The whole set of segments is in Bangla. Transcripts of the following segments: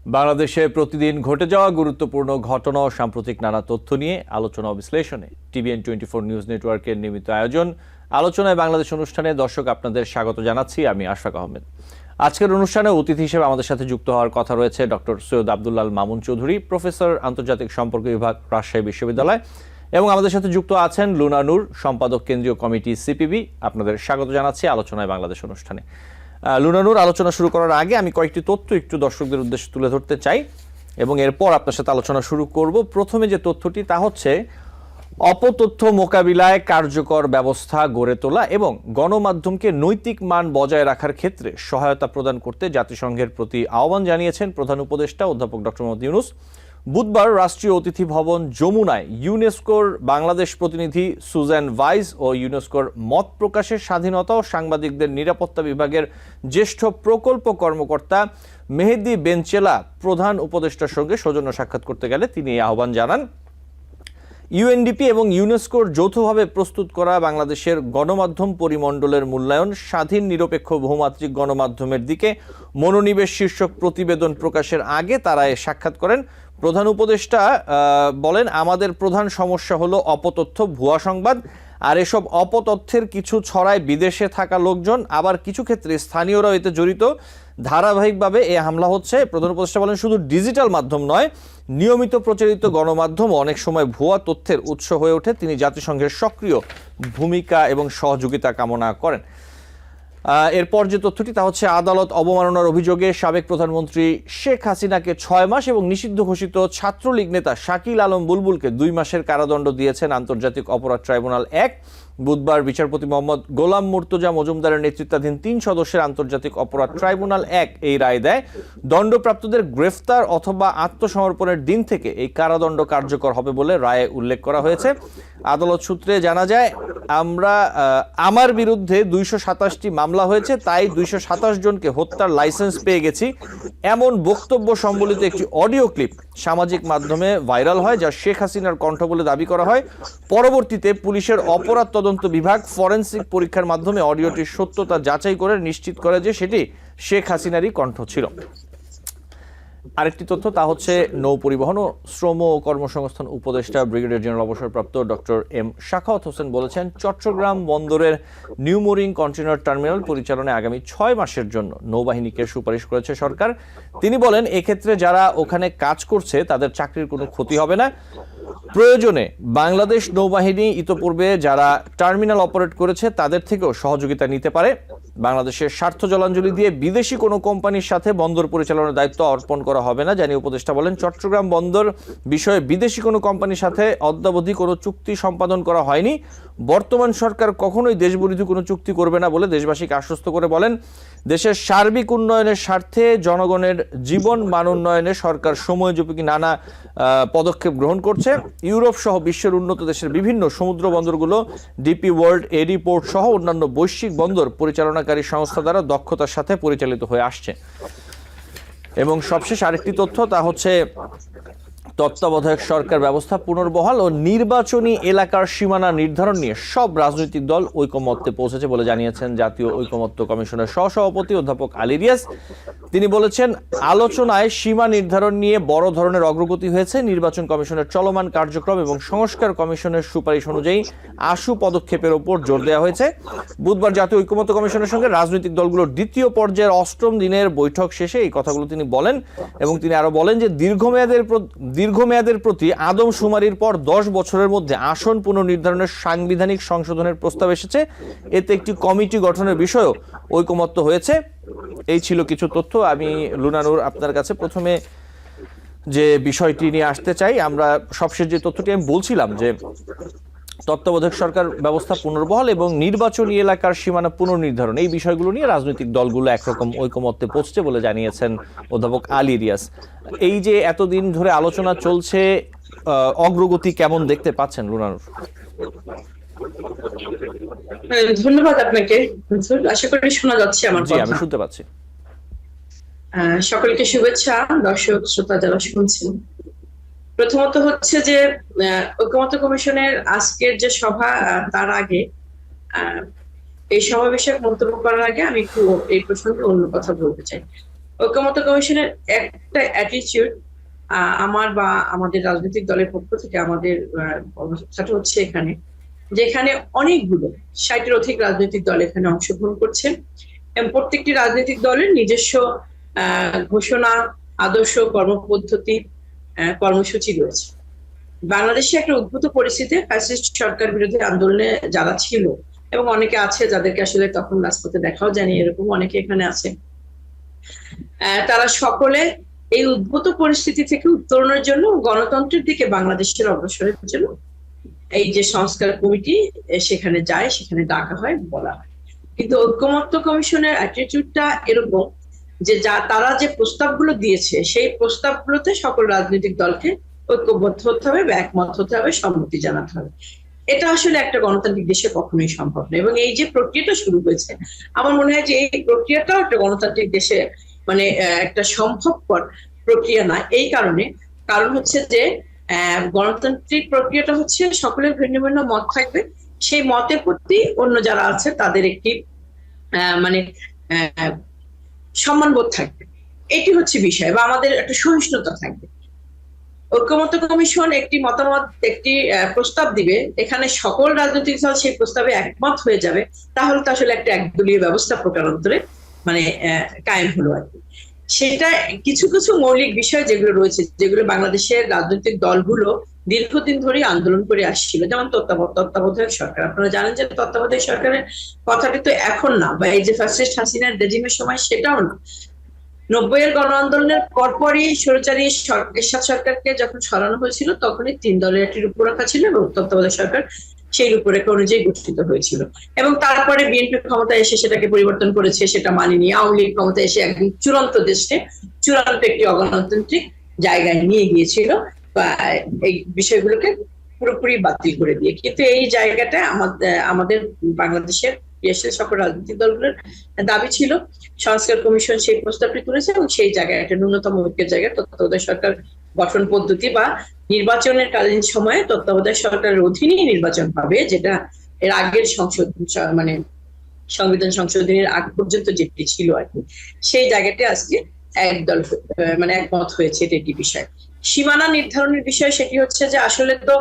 বাংলাদেশে প্রতিদিন ঘটে যাওয়া গুরুত্বপূর্ণ ঘটনা ও সাম্প্রতিক নানা তথ্য নিয়ে আলোচনা ও বিশ্লেষণে TVN24 নিউজ নেটওয়ার্কের নিয়মিত আয়োজন আলোচনায় বাংলাদেশ অনুষ্ঠানে দর্শক আপনাদের স্বাগত জানাচ্ছি। আমি আশফাক আহমেদ। আজকের অনুষ্ঠানে অতিথি হিসেবে আমাদের সাথে যুক্ত হওয়ার কথা রয়েছে ডক্টর সৈয়দ আব্দুল্লাহ মামুন চৌধুরী, প্রফেসর আন্তর্জাতিক সম্পর্ক বিভাগ, রাজশাহী বিশ্ববিদ্যালয়, এবং আমাদের সাথে যুক্ত আছেন লুনা নূর, সম্পাদক কেন্দ্রীয় কমিটি CPB। আপনাদের স্বাগত জানাচ্ছি আলোচনায় বাংলাদেশ অনুষ্ঠানে। লুনা নূর, আলোচনা শুরু করার আগে আমি কয়েকটি তথ্য একটু দর্শকদের উদ্দেশ্যে তুলে ধরতে চাই এবং এরপর আপনার সাথে আলোচনা শুরু করব। প্রথমে যে তথ্যটি তা হচ্ছে অপতথ্য মোকাবিলায় কার্যকর ব্যবস্থা গড়ে তোলা এবং গণমাধ্যমকে নৈতিক মান বজায় রাখার ক্ষেত্রে সহায়তা প্রদান করতে জাতিসংঘের প্রতি আহ্বান জানিয়েছেন প্রধান উপদেষ্টা অধ্যাপক ডক্টর মোহাম্মদ ইউনূস। বুধবার রাষ্ট্রীয় অতিথি ভবন যমুনায় ইউনেস্কোর বাংলাদেশ প্রতিনিধি সুজান ভাইস ও ইউনেস্কোর মত প্রকাশের স্বাধীনতা ও সাংবাদিকদের নিরাপত্তা বিভাগের জ্যেষ্ঠ প্রকল্প কর্মকর্তা মেহেদী বেনচেলা প্রধান উপদেষ্টার সঙ্গে সৌজন্য সাক্ষাৎ করতে গেলে তিনি এই আহ্বান জানান। UNDP এবং ইউনেস্কোর যৌথভাবে প্রস্তুত করা বাংলাদেশের গণমাধ্যম পরিমণ্ডলের মূল্যায়ন স্বাধীন নিরপেক্ষ বহুমাত্রিক গণমাধ্যমের দিকে মনোনিবেশ শীর্ষক প্রতিবেদন প্রকাশের আগে তারা সাক্ষাৎ করেন। প্রধান উপদেষ্টা বলেন, আমাদের প্রধান সমস্যা হলো অপতথ্য, ভুয়া সংবাদ, আর এসব অপতথ্যের কিছু ছড়ায় বিদেশে থাকা লোকজন, আবার কিছু ক্ষেত্রে স্থানীয়রাও এতে জড়িত। ধারাবাহিকভাবে এ হামলা হচ্ছে। প্রধান উপদেষ্টা বলেন, শুধু ডিজিটাল মাধ্যম নয়, নিয়মিত প্রচারিত গণমাধ্যম অনেক সময় ভুয়া তথ্যের উৎস হয়ে ওঠে। তিনি জাতিসংঘের সক্রিয় ভূমিকা এবং সহযোগিতা কামনা করেন। এরপর যে তথ্যটি তা হচ্ছে আদালত অবমাননার অভিযোগে সাবেক প্রধানমন্ত্রী শেখ হাসিনাকে 6 মাস এবং নিষিদ্ধ ঘোষিত ছাত্রলীগ নেতা শাকিল আলম বুলবুলকে 2 মাসের কারাদণ্ড দিয়েছেন আন্তর্জাতিক অপরাধ ট্রাইব্যুনাল 1। বুধবার বিচারপতি মোহাম্মদ গোলাম মুর্তজা মজুমদারের নেতৃত্বাধীন 3 সদস্যের আন্তর্জাতিক অপরাধ ট্রাইব্যুনাল 1 এই রায় দেয়। দণ্ডপ্রাপ্তদের গ্রেফতার অথবা আত্মসমর্পণের দিন থেকে এই কারাদণ্ড কার্যকর হবে বলে রায়ে উল্লেখ করা হয়েছে। আদালত সূত্রে জানা যায়, আমার বিরুদ্ধে 227টি মামলা হয়েছে, তাই 227 জনকে হত্যার লাইসেন্স পেয়ে গেছি, এমন বক্তব্য সম্বলিত একটি অডিও ক্লিপ সামাজিক মাধ্যমে ভাইরাল হয়, যা শেখ হাসিনার কণ্ঠ বলে দাবি করা হয়। পরবর্তীতে পুলিশের অপরাধ তদন্ত বিভাগ ফরেনসিক পরীক্ষার মাধ্যমে অডিওটির সত্যতা যাচাই করে নিশ্চিত করে যে সেটি শেখ হাসিনারই কণ্ঠ ছিল। আরেকটি তথ্য তা হচ্ছে নৌ পরিবহন ও শ্রম ও কর্মসংস্থান উপদেষ্টা ব্রিগেডিয়ার জেনারেল অবসরপ্রাপ্ত ডক্টর M শাখাওয়াত হোসেন বলেছেন, চট্টগ্রাম বন্দরের নিউ মোরিং কন্টেইনার টার্মিনাল পরিচালনায় আগামী 6 মাসের জন্য নৌবাহিনীকে সুপারিশ করেছে সরকার। তিনি বলেন, এক্ষেত্রে যারা ওখানে কাজ করছে তাদের চাকরির কোনো ক্ষতি হবে না। প্রয়োজনে বাংলাদেশ নৌবাহিনী ইতোপূর্বে যারা টার্মিনাল অপারেট করেছে তাদের থেকেও সহযোগিতা নিতে পারে। বাংলাদেশের স্বার্থ জলাঞ্জলি দিয়ে বিদেশি কোনো কোম্পানির সাথে বন্দর পরিচালনার দায়িত্ব অর্পণ করা হবে না। জানিয়ে উপদেষ্টা বলেন, চট্টগ্রাম বন্দর বিষয়ে বিদেশি কোনো কোম্পানির সাথে অদ্যাবধি কোনো চুক্তি সম্পাদন করা হয়নি। বর্তমান সরকার কখনোই দেশবিরোধী কোনো চুক্তি করবে না বলে দেশবাসীকে আশ্বস্ত করে বলেন, দেশের সার্বিক উন্নয়নের স্বার্থে জনগণের জীবন মান উন্নয়নে সরকার সময়োপযোগী নানা পদক্ষেপ গ্রহণ করছে। ইউরোপ সহ বিশ্বের উন্নত দেশের বিভিন্ন সমুদ্র বন্দরগুলো DP ওয়ার্ল্ড, এডি পোর্ট সহ অন্যান্য বৈশ্বিক বন্দর পরিচালনাকারী সংস্থা দ্বারা দক্ষতার সাথে পরিচালিত হয়ে আসছে। এবং সবশেষ আরেকটি তথ্য তা হচ্ছে তত্ত্বাবধায়ক সরকার ব্যবস্থা পুনর্বহাল ও নির্বাচনী এলাকার সীমানা নির্ধারণ নিয়ে সব রাজনৈতিক দল ঐকমত্যে পৌঁছেছে বলে জানিয়েছেন জাতীয় ঐকমত্য কমিশনের সহসভাপতি অধ্যাপক আলী রিয়াজ। তিনি বলেছেন, আলোচনায় সীমা নির্ধারণ নিয়ে বড় ধরনের অগ্রগতি হয়েছে। নির্বাচন কমিশনের চলমান কার্যক্রম এবং সংস্কার কমিশনের সুপারিশ অনুযায়ী আশু পদক্ষেপের ওপর জোর দেওয়া হয়েছে। বুধবার জাতীয় ঐকমত্য কমিশনের সঙ্গে রাজনৈতিক দলগুলোর দ্বিতীয় পর্যায়ের 8ম দিনের বৈঠক শেষে এই কথাগুলো তিনি বলেন এবং তিনি আরো বলেন যে দীর্ঘমেয়াদের প্রতি আদমশুমারির পর 10 বছরের মধ্যে আসন পুনর্নির্ধারণের সাংবিধানিক সংশোধনের প্রস্তাব এসেছে। এতে একটি কমিটি গঠনের বিষয়েও ঐকমত্য হয়েছে। এই ছিল কিছু তথ্য। আমি লুনা নূর আপনার কাছে প্রথমে যে বিষয়টি নিয়ে আসতে চাই, আমরা সবশেষ যে তথ্যটি আমি বলছিলাম যে তত্ত্বাবধায়ক সরকার ব্যবস্থা পুনর্বহাল এবং নির্বাচনী এলাকার সীমানা পুনর্নির্ধারণ, এই বিষয়গুলো নিয়ে রাজনৈতিক দলগুলো একরকম ঐকমত্যে পৌঁছছে বলে জানিয়েছেন অধ্যাপক আলী রিয়াজ। এই যে এতদিন ধরে আলোচনা চলছে, অগ্রগতি কেমন দেখতে পাচ্ছেন লুনানুর? ধন্যবাদ আপনাকে। আশা করি শোনা যাচ্ছে আমার কথা? আমি শুনতে পাচ্ছি। সকলকে শুভেচ্ছা, দর্শক শ্রোতা যারা শুনছেন। প্রথমত হচ্ছে যে ঐকমত্য কমিশনের আজকের যে সভা, তার আগে এই সমাবেশে মন্তব্য করার আগে আমি একটু এই প্রসঙ্গে অন্য কথা বলতে চাই। ঐকমত্য কমিশনের একটা অ্যাটিটিউড আমার বা আমাদের রাজনৈতিক দলের পক্ষ থেকে আমাদের অবস্থাটা হচ্ছে এখানে, যেখানে অনেকগুলো 60-এর অধিক রাজনৈতিক দল এখানে অংশগ্রহণ করছে এবং প্রত্যেকটি রাজনৈতিক দলের নিজস্ব ঘোষণা, আদর্শ, কর্মপদ্ধতি, কর্মসূচি রয়েছে। বাংলাদেশে একটা উদ্ভূত পরিস্থিতি, ফ্যাসিস্ট সরকার বিরোধী আন্দোলনে যারা ছিল এবং অনেকে আছে যাদেরকে আসলে তখন রাজপথে দেখাও জানি, এরকম অনেকে এখানে আছে, তারা সকলে এই উদ্ভূত পরিস্থিতি থেকে উত্তরণের জন্য গণতন্ত্রের দিকে বাংলাদেশের অগ্রসরের জন্য এই যে সংস্কার কমিটি সেখানে যায়, সেখানে ডাকা হয়, বলা হয়। কিন্তু ঐকমত্য কমিশনের অ্যাটিটিউডটা এরকম যে তারা যে প্রস্তাবগুলো দিয়েছে সেই প্রস্তাবগুলোতে সকল রাজনৈতিক দলকে ঐক্যবদ্ধ হতে হবে বা একমত হতে হবে, সম্মতি জানাতে হবে। এটা আসলে একটা গণতান্ত্রিক দেশে কখনোই সম্ভব না। এবং এই যে প্রক্রিয়াটা শুরু হয়েছে, আমার মনে হয় যে এই প্রক্রিয়াটাও একটা গণতান্ত্রিক দেশে মানে একটা সম্ভবপর প্রক্রিয়া না। এই কারণ হচ্ছে যে গণতান্ত্রিক প্রক্রিয়াটা হচ্ছে সকলের ভিন্ন ভিন্ন মত থাকবে, সেই মতের প্রতি অন্য যারা আছে তাদের একটি মানে সম্মানবোধ থাকবে, এটি হচ্ছে বিষয়, বা আমাদের একটা সহিষ্ণুতা থাকবে। ঐকমত্য কমিশন একটি মতামত, একটি প্রস্তাব দিবে, এখানে সকল রাজনৈতিক দল সেই প্রস্তাবে একমত হয়ে যাবে, তাহলে তো আসলে একটা একদলীয় ব্যবস্থা প্রকারান্তরে মানে কায়েম হলো আর কি। সেটা কিছু কিছু মৌলিক বিষয় যেগুলো রয়েছে, যেগুলো বাংলাদেশের রাজনৈতিক দলগুলো দীর্ঘদিন ধরে আন্দোলন করে আসছিল, যেমন তত্ত্বাবধায়ক সরকার। আপনারা জানেন যে তত্ত্বাবধায়ক সরকারের কথাটি তো এখন না, বা এই যে ফ্যাসিস্ট হাসিনার রেজিমের সময় সেটাও না। 90-এর গণ আন্দোলনের পরপরই স্বৈরাচারী এরশাদ সরকারকে যখন সরানো হয়েছিল, তখনই 3 দলের একটি রূপরেখা ছিল এবং তত্ত্বাবধায়ক সরকার সেই রূপরেখা অনুযায়ী গঠিত হয়েছিল। এবং তারপরে বিএনপি ক্ষমতায় এসে সেটাকে পরিবর্তন করেছে, সেটা মানেনি। আওয়ামী লীগ ক্ষমতায় এসে একদম চূড়ান্ত দেশকে চূড়ান্ত একটি অগণতান্ত্রিক জায়গায় নিয়ে গিয়েছিল, বা এই বিষয়গুলোকে পুরোপুরি বাতিল করে দিয়ে। কিন্তু এই জায়গাটা আমাদের বাংলাদেশের সকল রাজনৈতিক দলগুলোর দাবি ছিল। সংস্কার কমিশন সেই প্রস্তাবটি তুলেছে এবং সেই জায়গায় একটা ন্যূনতম ঐক্যের জায়গায় তত্ত্বাবধায়ক সরকার গঠন পদ্ধতি বা নির্বাচনের কালীন সময়ে তত্ত্বাবধায়ক সরকারের অধীনেই নির্বাচন হবে, যেটা এর আগের সংসদ মানে সংবিধান সংশোধনের আগ পর্যন্ত যেটি ছিল আর কি, সেই জায়গাটা আজকে একদল মানে একমত হয়েছে। এটা একটি বিষয়। সীমানা নির্ধারণের বিষয়, সেটি হচ্ছে যে আসলে তো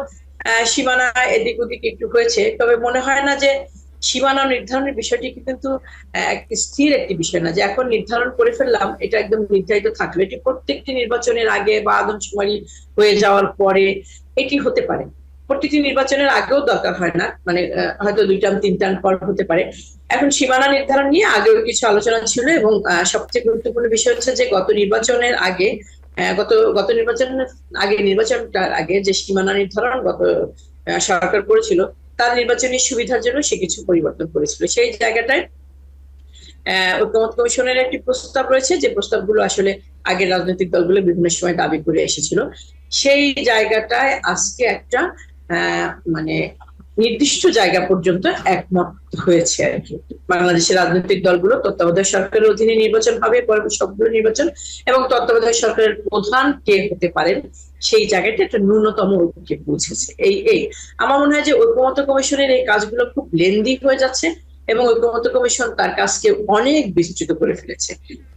সীমানা এদিক ওদিক একটু হয়েছে, তবে মনে হয় না যে সীমানা নির্ধারণের বিষয়টি কিন্তু স্থির একটি বিষয় না, যে এখন নির্ধারণ করে ফেললাম এটা একদম নির্ধারিত থাকবে। এটি প্রত্যেকটি নির্বাচনের আগে বা আদমশুমারি হয়ে যাওয়ার পরে এটি হতে পারে, প্রতিটি নির্বাচনের আগেও দরকার হয় না, মানে হয়তো 2 টার্ম 3 টার্ম পর হতে পারে। এখন সীমানা নির্ধারণ নিয়ে আগেও কিছু আলোচনা ছিল, এবং সবচেয়ে গুরুত্বপূর্ণ বিষয় হচ্ছে যে গত নির্বাচনের আগে নির্বাচনটার আগে যে সীমানা নির্ধারণ গত সরকার করেছিল, তার নির্বাচনী সুবিধার জন্য সে কিছু পরিবর্তন করেছিল। সেই জায়গাটায় ঐকমত্য কমিশনের একটি প্রস্তাব রয়েছে, যে প্রস্তাবগুলো আসলে আগের রাজনৈতিক দলগুলো বিভিন্ন সময় দাবি করে এসেছিল। সেই জায়গাটায় আজকে একটা মানে নির্দিষ্ট জায়গা পর্যন্ত একমত হয়েছে আর কি। বাংলাদেশের রাজনৈতিক দলগুলো তত্ত্বাবধায়ক সরকারের অধীনে নির্বাচন হবে, সবগুলো নির্বাচন, এবং তত্ত্বাবধায়ক সরকারের প্রধান কে হতে পারেন সেই জায়গাটা একটা ন্যূনতম ঐক্যে পৌঁছেছে। এই আমার মনে হয় যে ঐকমত্য কমিশনের এই কাজগুলো খুব লেন্দি হয়ে যাচ্ছে, এবং ঐকমত্য কমিশন তার কাজকে অনেক বিস্তৃত করে ফেলেছে।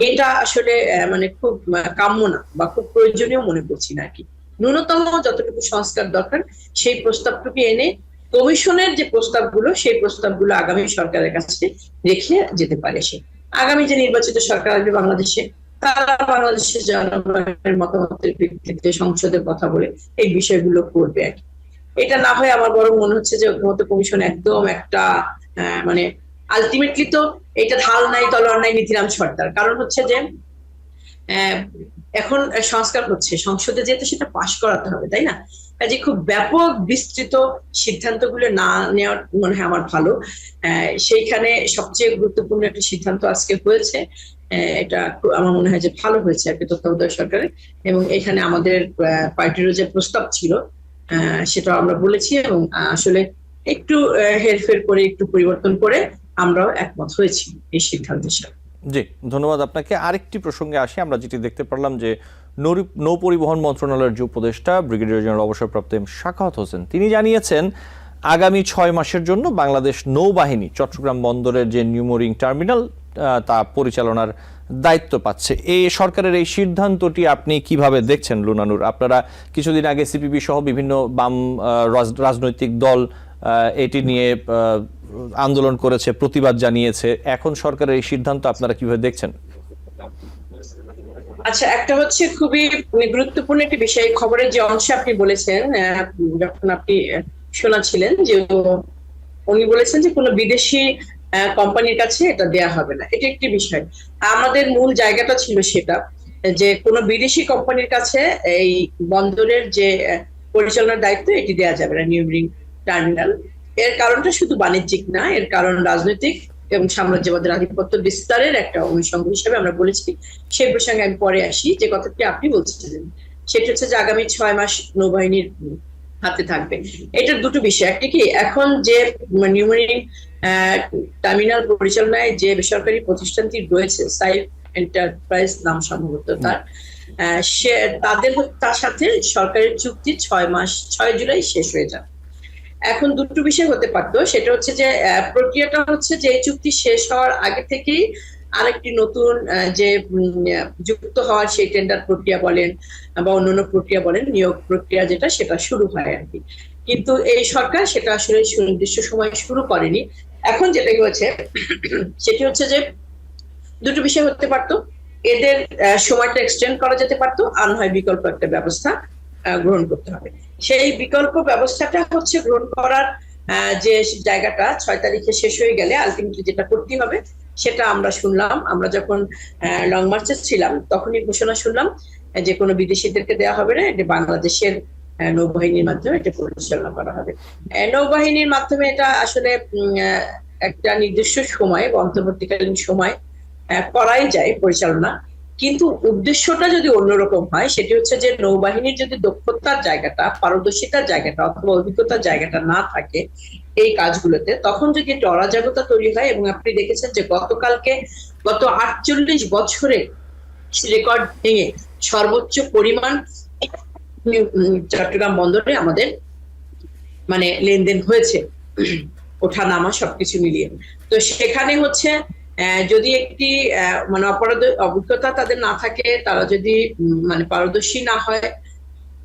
এটা আসলে মানে খুব কাম্য না, বা খুব প্রয়োজনীয় মনে করছি না আর কি। ন্যূনতম যতটুকু সংস্কার দরকার সেই প্রস্তাবটুকু এনে কমিশনের যে প্রস্তাবগুলো, সেই প্রস্তাবগুলো আগামী সরকারের কাছে রেখে যেতে পারে। সে আগামী যে নির্বাচিত সরকার আসবে বাংলাদেশে, তারা বাংলাদেশের জনগণের মতামতের ভিত্তিতে সংসদের কথা বলে এই বিষয়গুলো করবে আর কি। এটা না হয় আমার বরং মনে হচ্ছে যে ঐকমত্য কমিশন একদম একটা মানে আলটিমেটলি তো এটা ঢাল নাই তলোয়ার নাই নীতিরাম সর্দার। কারণ হচ্ছে যে এখন সংস্কার হচ্ছে, সংসদে যেহেতু সেটা পাশ করাতে হবে, তাই না? কাজে খুব ব্যাপক বিস্তৃত সিদ্ধান্তগুলো না নেওয়ার মনে হয় আমার ভালো। সেইখানে সবচেয়ে গুরুত্বপূর্ণ একটা সিদ্ধান্ত আজকে হয়েছে, এটা আমার মনে হয় যে ভালো হয়েছে আর কি তত্ত্বাবধায়ক সরকারের। এবং এখানে আমাদের পার্টিরও যে প্রস্তাব ছিল সেটা আমরা বলেছি, এবং আসলে একটু হেরফের করে একটু পরিবর্তন করে আমরাও একমত হয়েছি এই সিদ্ধান্তের সাথে। জি, ধন্যবাদ আপনাকে। আরেকটি প্রসঙ্গে আসি। আমরা যেটি দেখতে পারলাম যে নৌ পরিবহন মন্ত্রণালয়ের যে উপদেষ্টা ব্রিগেডিয়ার জেনারেল অবসরপ্রাপ্ত এম সাখাওয়াত হোসেন, তিনি জানিয়েছেন আগামী 6 মাসের জন্য বাংলাদেশ নৌবাহিনী চট্টগ্রাম বন্দরের যে নিউমোরিং টার্মিনাল তা পরিচালনার দায়িত্ব পাচ্ছে। এই সরকারের এই সিদ্ধান্তটি আপনি কিভাবে দেখছেন লুনানুর? আপনারা কিছুদিন আগে সিপিবি সহ বিভিন্ন বাম রাজনৈতিক দল এটি নিয়ে আন্দোলন করেছে, প্রতিবাদ জানিয়েছে। এখন সরকারের এই সিদ্ধান্ত আপনারা কিভাবে দেখছেন? আচ্ছা, একটা হচ্ছে খুবই গুরুত্বপূর্ণ একটি বিষয়, খবরের যে অংশে আপনি বলেছেন, যখন আপনি শোনাচ্ছিলেন, যে উনি বলেছেন যে কোনো বিদেশি কোম্পানির কাছে এটা দেয়া হবে না। এটা একটি বিষয়। আমাদের মূল জায়গাটা ছিল সেটা, যে কোনো বিদেশি কোম্পানির কাছে এই বন্দরের যে পরিচালনার দায়িত্ব এটি দেয়া যাবে না, নিউমেরিং টার্মিনাল। এর কারণটা শুধু বাণিজ্যিক না, এর কারণ রাজনৈতিক এবং সাম্রাজ্যবাদের আধিপত্য বিস্তারের একটা অনুষঙ্গ হিসেবে আমরা বলেছি। সেই প্রসঙ্গে আমি পরে আসি। যে কথাটি আপনি বলছিলেন সেটা হচ্ছে যে আগামী 6 মাস নৌবাহিনীর হাতে থাকবে। এটার দুটো বিষয়। একটি কি, এখন যে নিউমেরিং টার্মিনাল পরিচালনায় যে বেসরকারি প্রতিষ্ঠানটি রয়েছে, সাইফ এন্টারপ্রাইজ নাম সম্ভবত তার, সে তার সাথে সরকারের চুক্তি 6 জুলাই শেষ হয়ে যাবে। এখন দুটো বিষয় হতে পারতো। সেটা হচ্ছে যে প্রক্রিয়াটা হচ্ছে যে এই চুক্তি শেষ হওয়ার আগে থেকেই আরেকটি নতুন যে যুক্ত হওয়ার সেই টেন্ডার প্রক্রিয়া বলেন বা অন্যান্য প্রক্রিয়া বলেন, নিয়োগ প্রক্রিয়া যেটা, সেটা শুরু হয় আর কি। কিন্তু এই সরকার সেটা আসলে সুনির্দিষ্ট সময় শুরু করেনি। এখন যেটা হয়েছে সেটি হচ্ছে যে দুটো বিষয় হতে পারতো। এদের সময়টা এক্সটেন্ড করা যেতে পারতো, আর নয় বিকল্প একটা ব্যবস্থা গ্রহণ করতে হবে। সেই বিকল্প ব্যবস্থাটা হচ্ছে গ্রহণ করার যে জায়গাটা 6 তারিখে শেষ হয়ে গেলে আলটিমেটলি যেটা করতে হবে সেটা আমরা শুনলাম। আমরা যখন লং মার্চে ছিলাম তখনই ঘোষণা শুনলাম যে কোনো বিদেশিদেরকে দেওয়া হবে না, এটা বাংলাদেশের নৌবাহিনীর মাধ্যমে এটা পরিচালনা করা হবে। নৌবাহিনীর মাধ্যমে এটা আসলে একটা নির্দিষ্ট সময় বা অন্তর্বর্তীকালীন সময় করাই যায় পরিচালনা। কিন্তু উদ্দেশ্যটা যদি অন্যরকম হয়, সেটি হচ্ছে যে নৌবাহিনীর যদি দক্ষতার জায়গাটা, পারদর্শিতার জায়গাটা অথবা অভিজ্ঞতার জায়গাটা না থাকে এই কাজগুলোতে, তখন যদি একটা অরাজকতা তৈরি হয়। এবং আপনি দেখেছেন যে গত 48 বছরে রেকর্ড ভেঙে সর্বোচ্চ পরিমাণ চট্টগ্রাম বন্দরে আমাদের মানে লেনদেন হয়েছে, ওঠা নামা সবকিছু মিলিয়ে। তো সেখানে হচ্ছে যদি একটি মানে অভিজ্ঞতা তাদের না থাকে, তারা যদি মানে পারদর্শী না হয়,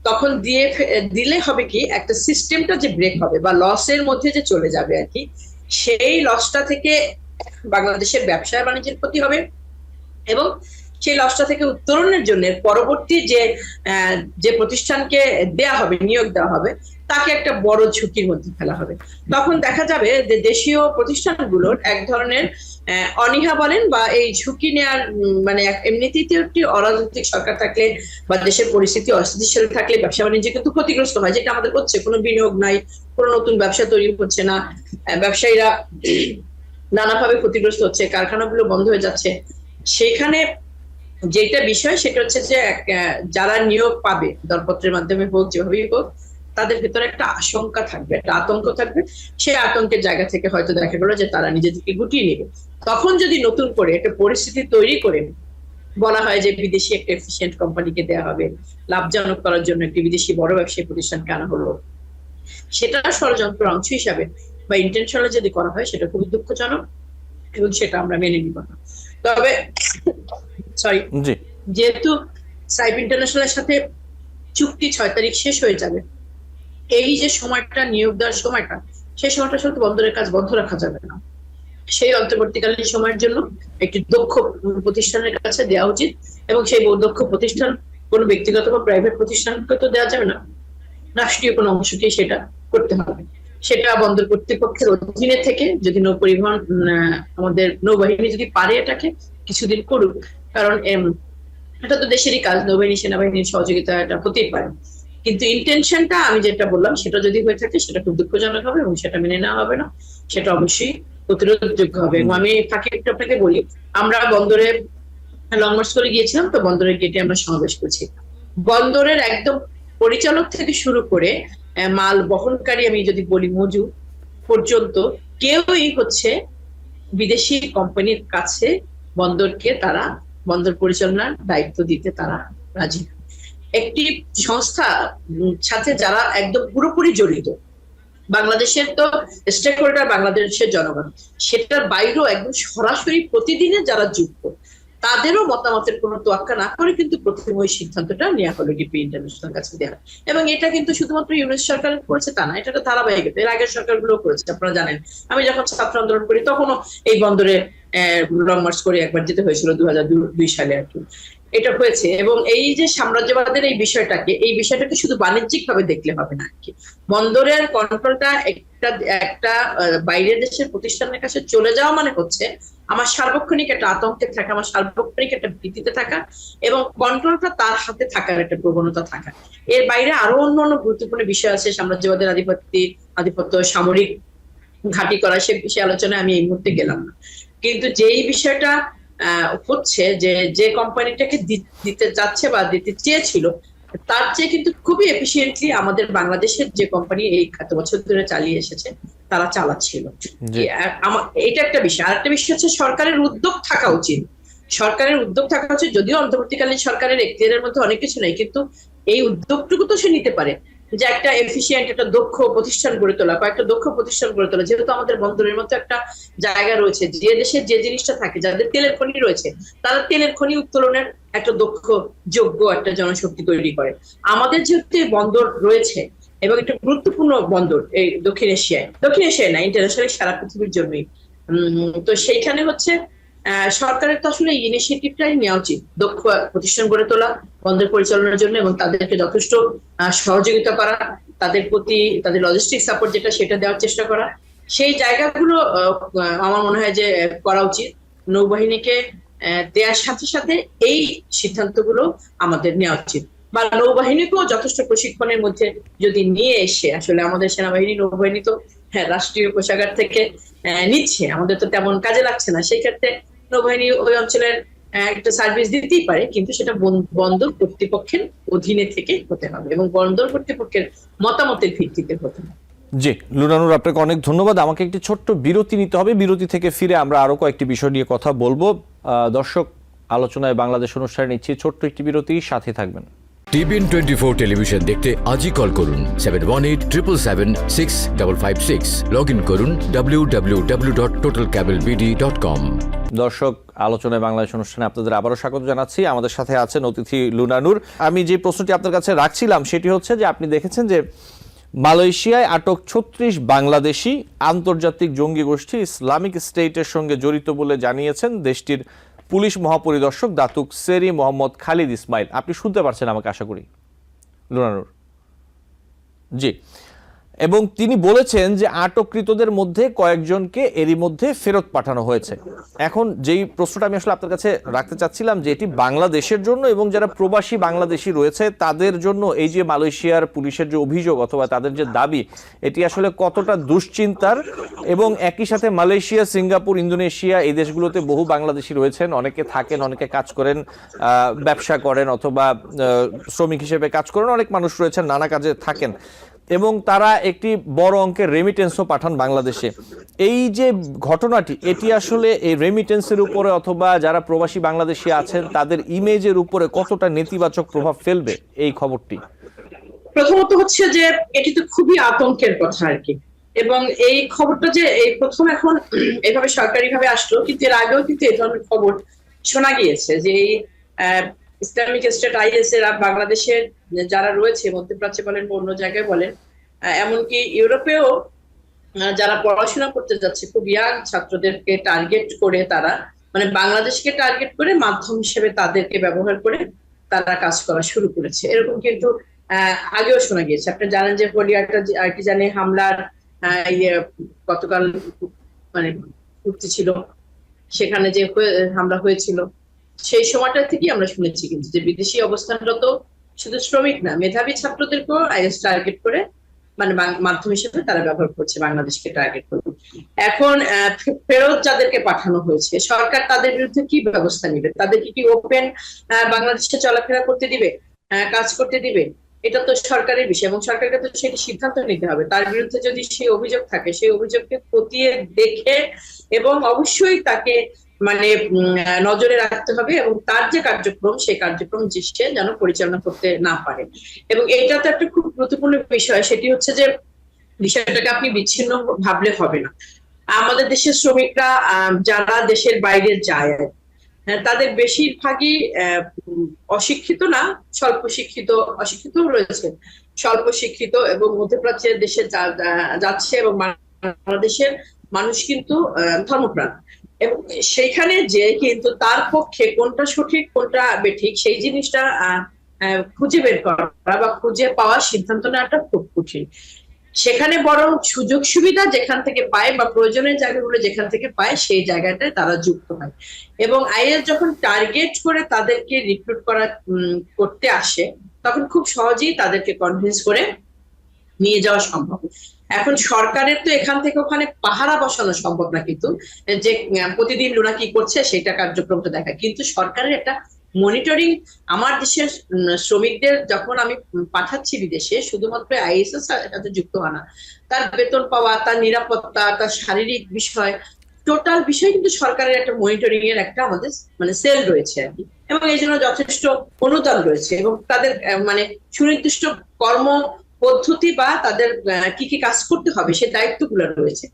তখন দিলে হবে কি, একটা সিস্টেমটা যে ব্রেক হবে বা লসের মধ্যে যে চলে যাবে আর কি, সেই লসটা থেকে বাংলাদেশের ব্যবসা বাণিজ্যের ক্ষতি হবে। এবং সেই লসটা থেকে উত্তরণের জন্য পরবর্তী যে প্রতিষ্ঠানকে দেয়া হবে, নিয়োগ দেওয়া হবে, তাকে একটা বড় ঝুঁকির মধ্যে ফেলা হবে। তখন দেখা যাবে যে দেশীয় প্রতিষ্ঠানগুলোর এক ধরনের অনীহা বলেন বা এই ঝুঁকি নেওয়ার মানে এমনিতেই একটি অরাজনৈতিক সরকার থাকলে বা দেশের পরিস্থিতি অস্থিতিশীল থাকলে ব্যবসা বাণিজ্য কিন্তু ক্ষতিগ্রস্ত হয়, যেটা আমাদের হচ্ছে। কোনো বিনিয়োগ নাই, কোনো নতুন ব্যবসা তৈরি হচ্ছে না, ব্যবসায়ীরা নানাভাবে ক্ষতিগ্রস্ত হচ্ছে, কারখানাগুলো বন্ধ হয়ে যাচ্ছে। সেখানে যেটা বিষয় সেটা হচ্ছে যে যারা নিয়োগ পাবে দরপত্রের মাধ্যমে হোক, যেভাবেই হোক, তাদের ভেতরে একটা আশঙ্কা থাকবে, একটা আতঙ্ক থাকবে। সেই আতঙ্কের জায়গা থেকে হয়তো দেখা গেল যে তারা নিজেদেরকে গুটিয়ে নেবে। তখন যদি নতুন করে একটা পরিস্থিতি তৈরি করে বলা হয় যে বিদেশি একটা এফিসিয়েন্ট কোম্পানিকে দেওয়া হবে, লাভজনক করার জন্য একটি বিদেশি বড় ব্যবসায়ী প্রতিষ্ঠানকে আনা হলো, সেটা ষড়যন্ত্রের অংশ হিসাবে বা ইন্টেনশনালি যদি করা হয়, সেটা খুবই দুঃখজনক এবং সেটা আমরা মেনে নিব না। তবে সরি, যেহেতু সাইফ ইন্টারন্যাশনালের সাথে চুক্তি 6 তারিখ শেষ হয়ে যাবে, এই যে সময়টা নিয়োগ দেওয়ার সময়টা, সেই সময়টা শুধু বন্দরের কাজ বন্ধ রাখা যাবে না। সেই অন্তর্বর্তীকালীন সময়ের জন্য একটি দক্ষ প্রতিষ্ঠানের কাছে দেওয়া উচিত। এবং সেই দক্ষ প্রতিষ্ঠান কোনো ব্যক্তিগত বা প্রাইভেট প্রতিষ্ঠানকে তো দেওয়া যাবে না, রাষ্ট্রীয় কোনো অংশকে সেটা করতে হবে। সেটা বন্দর কর্তৃপক্ষের অধীনে থেকে যদি নৌ পরিবহন আমাদের নৌবাহিনী যদি পারে এটাকে কিছুদিন করুক, কারণ এটা তো দেশেরই কাজ, নৌবাহিনী সেনাবাহিনীর সহযোগিতা এটা হতেই পারে। কিন্তু ইন্টেনশনটা আমি যেটা বললাম সেটা যদি হয়ে থাকে, সেটা খুব দুঃখজনক হবে এবং সেটা মেনে নেওয়া হবে না, সেটা অবশ্যই প্রতিরোধযোগ্য হবে। এবং আমি ফাঁকে একটু আপনাকে বলি, আমরা বন্দরে লং মার্চ করে গিয়েছিলাম, তো বন্দরের গেটে আমরা সমাবেশ করছি। বন্দরের একদম পরিচালক থেকে শুরু করে মাল বহনকারী, আমি যদি বলি মজুর পর্যন্ত, কেউই হচ্ছে বিদেশি কোম্পানির কাছে বন্দরকে তারা বন্দর পরিচালনার দায়িত্ব দিতে তারা রাজি। একটি সংস্থা সাথে যারা একদম পুরোপুরি জড়িত, বাংলাদেশের তো স্টেক হোল্ডার বাংলাদেশের জনগণ, সেটার বাইরেও একদম সরাসরি প্রতিদিনে যারা যুক্ত, তাদেরও মতামতের কোনো তোয়াক্কা না করে কিন্তু প্রথম ওই সিদ্ধান্তটা নেওয়া হলো ডিপি ইন্টারন্যাশনাল কাছে দেওয়া। এবং এটা কিন্তু শুধুমাত্র ইউনিট সরকার করেছে তা না, এটা একটা ধারাবাহিকতা, এর আগের সরকারগুলো করেছে। আপনারা জানেন আমি যখন ছাত্র আন্দোলন করি তখনও এই বন্দরে লং মার্চ করে একবার যেতে হয়েছিল 2002 সালে আর কি, এটা হয়েছে। এবং এই যে সাম্রাজ্যবাদের এই বিষয়টাকে শুধু বাণিজ্যিক ভাবে দেখলে হবে না আর কি। বন্দরের কন্ট্রোলটা একটা বাইরের দেশের প্রতিষ্ঠানের কাছে চলে যাওয়া মানে হচ্ছে আমার সার্বক্ষণিক একটা আতঙ্কে থাকা, আমার সার্বক্ষণিক একটা ভীতিতে থাকা, এবং কন্ট্রোলটা তার হাতে থাকার একটা প্রবণতা থাকা। এর বাইরে আরো অন্যান্য গুরুত্বপূর্ণ বিষয় আছে, সাম্রাজ্যবাদের আধিপত্য, সামরিক ঘাঁটি করা, সে আলোচনায় আমি এই মুহূর্তে গেলাম না। কিন্তু যেই বিষয়টা হচ্ছে যে কোম্পানিটাকে দিতে যাচ্ছে বা দিতে চেয়েছিল, তার চেয়ে কিন্তু খুবই এফিসিয়েন্টলি আমাদের বাংলাদেশের যে কোম্পানি এই এত বছর ধরে চালিয়ে এসেছে তারা চালাচ্ছিল। এটা একটা বিষয়। আর একটা বিষয় হচ্ছে সরকারের উদ্যোগ থাকা উচিত। যদিও অন্তর্বর্তীকালীন সরকারের এখতিয়ারের মধ্যে অনেক কিছু নেই, কিন্তু এই উদ্যোগটুকু তো সে নিতে পারে যে একটা এফিসিয়েন্ট, একটা দক্ষ প্রতিষ্ঠান গড়ে তোলা, কয়েকটা দক্ষ প্রতিষ্ঠান গড়ে তোলা। যেহেতু আমাদের বন্দরের মতো একটা জায়গা রয়েছে, যে দেশে যে জিনিসটা থাকে, যাদের তেলের খনি রয়েছে, তারা তেলের খনি উত্তোলনের একটা দক্ষ, যোগ্য একটা জনশক্তি তৈরি করে। আমাদের যেহেতু বন্দর রয়েছে এবং একটা গুরুত্বপূর্ণ বন্দর এই দক্ষিণ এশিয়ায় না, ইন্টারন্যাশনালি সারা পৃথিবীর জন্যই, তো সেইখানে হচ্ছে সরকারের তো আসলে ইনিশিয়েটিভটাই নেওয়া উচিত, দক্ষ প্রতিষ্ঠান গড়ে তোলা বন্দর পরিচালনার জন্য, এবং তাদেরকে যথেষ্ট সহযোগিতা করা, তাদের প্রতি তাদের লজিস্টিক সাপোর্ট যেটা সেটা দেওয়ার চেষ্টা করা। সেই জায়গাগুলো আমার মনে হয় যে করা উচিত। নৌবাহিনীকে দেওয়ার সাথে সাথে এই সিদ্ধান্তগুলো আমাদের নেওয়া উচিত, বা নৌবাহিনীকেও যথেষ্ট প্রশিক্ষণের মধ্যে যদি নিয়ে এসে, আসলে আমাদের সেনাবাহিনী নৌবাহিনী তো রাষ্ট্রীয় কোষাগার থেকে নিচ্ছে, আমাদের তো তেমন কাজে লাগছে না, সেই ক্ষেত্রে নৌবাহিনী ওই অঞ্চলের একটা সার্ভিস দিতেই পারে, কিন্তু সেটা বন্দর কর্তৃপক্ষের অধীনে থেকে হতে হবে এবং বন্দর কর্তৃপক্ষের মতামতের ভিত্তিতে হতে হবে। জি, লুনানুর, আপনাকে অনেক ধন্যবাদ। আমাকে একটি ছোট্ট বিরতি নিতে হবে, বিরতি থেকে ফিরে আমরা আরো কয়েকটি বিষয় নিয়ে কথা বলবো। দর্শক, আলোচনায় বাংলাদেশ অনুষ্ঠানে নিচ্ছি ছোট্ট একটি বিরতি, সাথে থাকবেন। TBN 24 টেলিভিশন দেখতে আজই কল করুন 7187776556। লগ ইন করুন www.totalcablebd.com। দর্শক, আলোচনায় বাংলাদেশ অনুষ্ঠানে আপনাদের আবারও স্বাগত জানাচ্ছি। আমাদের সাথে আছেন অতিথি লুনানুর। আমি যে প্রশ্নটি আপনার কাছে রাখছিলাম সেটি হচ্ছে যে আপনি দেখেছেন যে মালয়েশিয়ায় আটক 36 বাংলাদেশি আন্তর্জাতিক জঙ্গি গোষ্ঠী ইসলামিক স্টেটের সঙ্গে জড়িত বলে জানিয়েছেন দেশটির পুলিশ মহাপরিদর্শক দাতুক সেরি মোহাম্মদ খালিদ ইসমাইল। আপনি শুনতে পারছেন আমাকে, আশা করি লুনানুর? জি। এবং তিনি বলেছেন যে আটককৃতদের মধ্যে কয়েকজনকে এরই মধ্যে ফেরত পাঠানো হয়েছে। এখন যেই প্রশ্নটা আমি আসলে আপনার কাছে রাখতে চাচ্ছিলাম যে এটি বাংলাদেশের জন্য এবং যারা প্রবাসী বাংলাদেশি রয়েছে তাদের জন্য এই যে মালয়েশিয়ার পুলিশের যে অভিযোগ অথবা তাদের যে দাবি, এটি আসলে কতটা দুশ্চিন্তার? এবং একই সাথে মালয়েশিয়া, সিঙ্গাপুর, ইন্দোনেশিয়া এই দেশগুলোতে বহু বাংলাদেশি রয়েছেন, অনেকে থাকেন, অনেকে কাজ করেন, ব্যবসা করেন অথবা শ্রমিক হিসেবে কাজ করেন, অনেক মানুষ রয়েছেন, নানা কাজে থাকেন, এবং তারা একটি বড় অঙ্কের রেমিটেন্সও পাঠান বাংলাদেশে। এই যে ঘটনাটি, এটি আসলে এই রেমিটেন্সের উপরে অথবা যারা প্রবাসী বাংলাদেশি আছেন তাদের ইমেজের উপরে কতটা নেতিবাচক প্রভাব ফেলবে এই খবরটি? প্রথমত হচ্ছে যে এটি তো খুবই আতঙ্কের কথা আর কি, এবং এই খবরটা যে এই প্রথম এখন এভাবে সরকারিভাবে আসলো, কিন্তু এর আগেও কিন্তু এই ধরনের খবর শোনা গিয়েছে যে এই ইসলামিক স্টেট IS এরা বাংলাদেশের যারা রয়েছে, মধ্যপ্রাচ্যে বলেন বা অন্য জায়গায় বলেন, এমনকি ইউরোপেও যারা পড়াশোনা করতে যাচ্ছে খুব ইয়াং ছাত্রদেরকে টার্গেট করে, তারা মানে বাংলাদেশকে টার্গেট করে মাধ্যম হিসেবে তাদেরকে ব্যবহার করে তারা কাজ করা শুরু করেছে। এরকম কিন্তু আগেও শোনা গিয়েছে। আপনি জানেন যে হলিয়াটা আর্টিজানে হামলার গতকাল মানে ঘুরতে ছিল, সেখানে যে হামলা হয়েছিল সেই সময়টা থেকেই আমরা শুনেছি কিন্তু যে বিদেশি অবস্থানরত শুধু শ্রমিক না, মেধাবী ছাত্রদেরকেও IS টার্গেট করে মানে মাধ্যম হিসেবে তারা ব্যবহার করছে বাংলাদেশকে টার্গেট করে। এখন ফেরত যাদেরকে পাঠানো হয়েছে, সরকার তাদের বিরুদ্ধে কি ব্যবস্থা নেবে? তাদেরকে কি ওপেন বাংলাদেশে চলাফেরা করতে দিবে, কাজ করতে দিবে? এটা তো সরকারের বিষয় এবং সরকারকে তো সেটি সিদ্ধান্ত নিতে হবে। তার বিরুদ্ধে যদি সেই অভিযোগ থাকে, সেই অভিযোগকে খতিয়ে দেখে এবং অবশ্যই তাকে মানে নজরে রাখতে হবে, এবং তার যে কার্যক্রম সেই কার্যক্রম সে যেন পরিচালনা করতে না পারে। এবং এইটা তো একটা খুব গুরুত্বপূর্ণ বিষয়, সেটি হচ্ছে যে বিষয়টাকে আপনি বিচ্ছিন্ন ভাবলে হবে না। আমাদের দেশের শ্রমিকরা যারা দেশের বাইরে যায়, তাদের বেশিরভাগই অশিক্ষিত না, স্বল্প শিক্ষিত, অশিক্ষিত রয়েছে, স্বল্প শিক্ষিত এবং মধ্যপ্রাচ্যের দেশে যাচ্ছে, এবং বাংলাদেশের মানুষ কিন্তু ধর্মপ্রাণ। এবং সেইখানে যে কিন্তু তার পক্ষে কোনটা সঠিক কোনটা বেঠিক সেই জিনিসটা খুঁজে বের করা বা খুঁজে পাওয়ার সিদ্ধান্ত নেওয়াটা খুব কঠিন। সেখানে বরং সুযোগ সুবিধা যেখান থেকে পায় বা প্রয়োজনের জায়গাগুলো যেখান থেকে পায় সেই জায়গাটায় তারা যুক্ত হয়। এবং আইএস যখন টার্গেট করে তাদেরকে রিক্রুট করতে আসে, তখন খুব সহজেই তাদেরকে কনভিন্স করে নিয়ে যাওয়া সম্ভব। এখন সরকারের তো এখান থেকে ওখানে পাহারা বসানো সম্ভব না, কিন্তু যে প্রতিদিন লুনা কি করছে সেটা কার্যক্রমটা দেখা, কিন্তু সরকারের একটা মনিটরিং, আমার দেশের শ্রমিকদের যখন আমি পাঠাচ্ছি বিদেশে, শুধুমাত্র আইএস এর সাথে যুক্ত হওয়া না, তার বেতন পাওয়া, তার নিরাপত্তা, তার শারীরিক বিষয়, টোটাল বিষয় কিন্তু সরকারের একটা মনিটরিং এর একটা আমাদের সেল রয়েছে আর কি। এবং এই জন্য যথেষ্ট অনুদান রয়েছে এবং তাদের সুনির্দিষ্ট কর্ম পদ্ধতি বা তাদের কি কি কাজ করতে হবে সে দায়িত্বগুলো রয়েছে।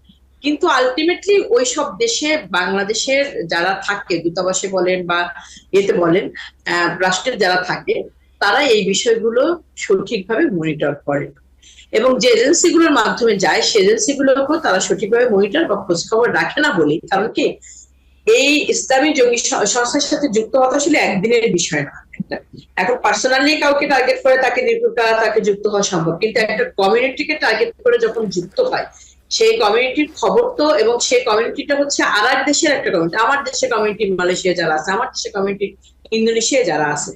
কিন্তু আলটিমেটলি ওই সব দেশে বাংলাদেশের যারা থাকে, দূতাবাসে বলেন বা এতে বলেন, রাষ্ট্রের যারা থাকে, তারা এই বিষয়গুলো সঠিকভাবে মনিটর করে এবং যে এজেন্সিগুলোর মাধ্যমে যায় সে এজেন্সিগুলোকেও তারা সঠিকভাবে মনিটর বা খোঁজ খবর রাখে না বলি। কারণ কি, এই ইসলামী জঙ্গি সংস্থার সাথে যুক্ত হওয়া আসলে একদিনের বিষয় না। এখন পার্সোনালি কাউকে টার্গেট করে তাকে রিক্রুট করা, তাকে যুক্ত হওয়া সম্ভব, কিন্তু একটা কমিউনিটিকে টার্গেট করে যখন যুক্ত হয়, সেই কমিউনিটির খবর তো, এবং সেই কমিউনিটিটা হচ্ছে আর এক দেশের একটা কমিউনিটি, আমার দেশের কমিউনিটি মালয়েশিয়া যারা আছে, আমার দেশের কমিউনিটি ইন্দোনেশিয়া যারা আছে,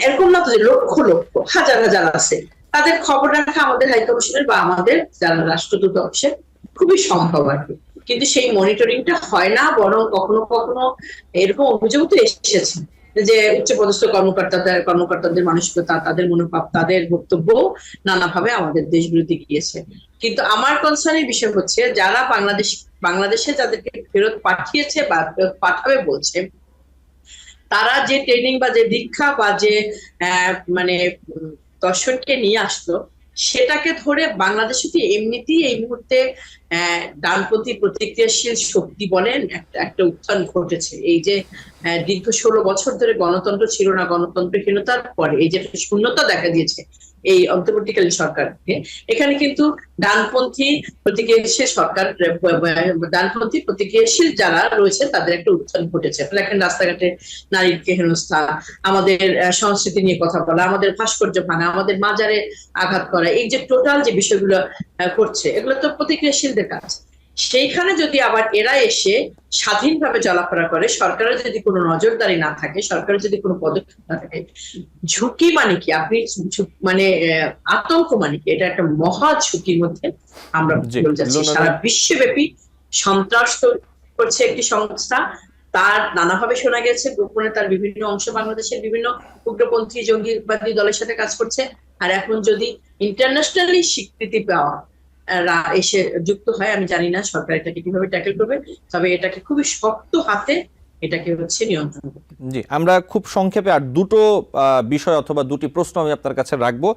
এরকম না তো যে লক্ষ লক্ষ হাজার হাজার আছে, তাদের খবর রাখা আমাদের হাই কমিশনের বা আমাদের যারা রাষ্ট্রদূত অফিসের খুবই সম্ভব আর কি। কিন্তু সেই মনিটরিংটা হয় না, বরং কখনো কখনো এরকম অভিযোগ তো এসেছে যে উচ্চপদস্থ কর্মকর্তাদের মানসিকতা, তাদের মনোভাব, তাদের বক্তব্য নানাভাবে আমাদের দেশ বিরোধী গিয়েছে। কিন্তু আমার কনসার্নের বিষয় হচ্ছে যারা বাংলাদেশে যাদেরকে ফেরত পাঠিয়েছে বা ফেরত পাঠাবে বলছে, তারা যে ট্রেনিং বা যে দীক্ষা বা যে দর্শনকে নিয়ে আসলো, সেটাকে ধরে বাংলাদেশে কি এমনিতেই এই মুহূর্তে ডানপন্থী প্রতিক্রিয়াশীল শক্তি বলেন একটা উত্থান ঘটেছে। এই যে দীর্ঘ 16 বছর ধরে গণতন্ত্র ছিল না, গণতন্ত্রহীনতার পরে এই যে শূন্যতা দেখা দিয়েছে এই অন্তর্বর্তীকালীন সরকারকে, এখানে কিন্তু ডানপন্থী প্রতিক্রিয়াশীল সরকার, ডানপন্থী প্রতিক্রিয়াশীল যারা রয়েছে তাদের একটা উত্থান ঘটেছে। দেখেন রাস্তাঘাটে নারীকে হেনস্থা, আমাদের সংস্কৃতি নিয়ে কথা বলা, আমাদের ভাস্কর্য ভাঙা, আমাদের মাজারে আঘাত করা, এই যে টোটাল যে বিষয়গুলো করছে, এগুলো তো প্রতিক্রিয়াশীলদের কাজ। সেইখানে যদি আবার এরা এসে স্বাধীনভাবে চলাফেরা করে, সরকারের যদি কোনো নজরদারি না থাকে, সরকারের যদি কোনো পদক্ষেপ না থাকে, ঝুঁকি মানে কি, আপনি আতঙ্ক মানে কি, এটা একটা মহা ঝুঁকির মধ্যে আমরা যাচ্ছি। সারা বিশ্বব্যাপী সন্ত্রাস করছে একটি সংস্থা, তার নানাভাবে শোনা গেছে গোপনে তার বিভিন্ন অংশ বাংলাদেশের বিভিন্ন উগ্রপন্থী জঙ্গিবাদী দলের সাথে কাজ করছে। আর এখন যদি ইন্টারন্যাশনালি স্বীকৃতি পাওয়া এসে যুক্ত হয়, আমি জানি না সরকার এটাকে কিভাবে ট্যাকেল করবে, তবে এটাকে খুবই শক্ত হাতে এটাকে নিয়ন্ত্রণ করবে। জি, আমরা খুব সংক্ষেপে আর দুটো বিষয় অথবা দুটি প্রশ্ন আমি আপনার কাছে রাখবো,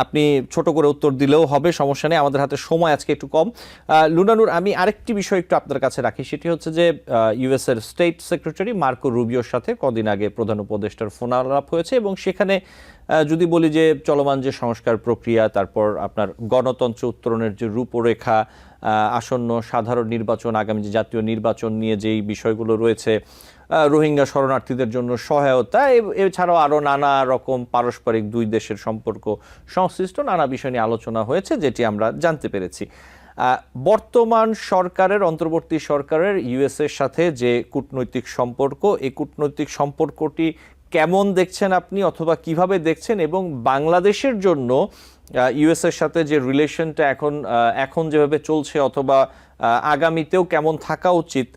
আপনি ছোট করে উত্তর দিলেও হবে, সমস্যা নেই, আমাদের হাতে সময় আজকে একটু কম। লুনা নূর, আমি আরেকটি বিষয় একটু আপনার কাছে রাখি, সেটি হচ্ছে যে ইউএস এর স্টেট সেক্রেটারি মার্কো রুবিওর সাথে কদিন আগে প্রধান উপদেষ্টার ফোন আলাপ হয়েছে এবং সেখানে যদি বলি যে চলমান যে সংস্কার প্রক্রিয়া, তারপর আপনার গণতন্ত্র উত্তরণের যে রূপরেখা, আসন্ন সাধারণ নির্বাচন, আগামী যে জাতীয় নির্বাচন নিয়ে যেই বিষয়গুলো রয়েছে, রোহিঙ্গা শরণার্থীদের জন্য সহায়তা, এছাড়াও আরও নানা রকম পারস্পরিক দুই দেশের সম্পর্ক সংশ্লিষ্ট নানা বিষয় নিয়ে আলোচনা হয়েছে, যেটি আমরা জানতে পেরেছি। বর্তমান সরকারের, অন্তর্বর্তী সরকারের ইউএসের সাথে যে কূটনৈতিক সম্পর্ক, এই কূটনৈতিক সম্পর্কটি কেমন দেখছেন আপনি অথবা কিভাবে দেখছেন, এবং বাংলাদেশের জন্য ইউএসের সাথে যে রিলেশনটা এখন যেভাবে চলছে অথবা আগামীতেও কেমন থাকা উচিত,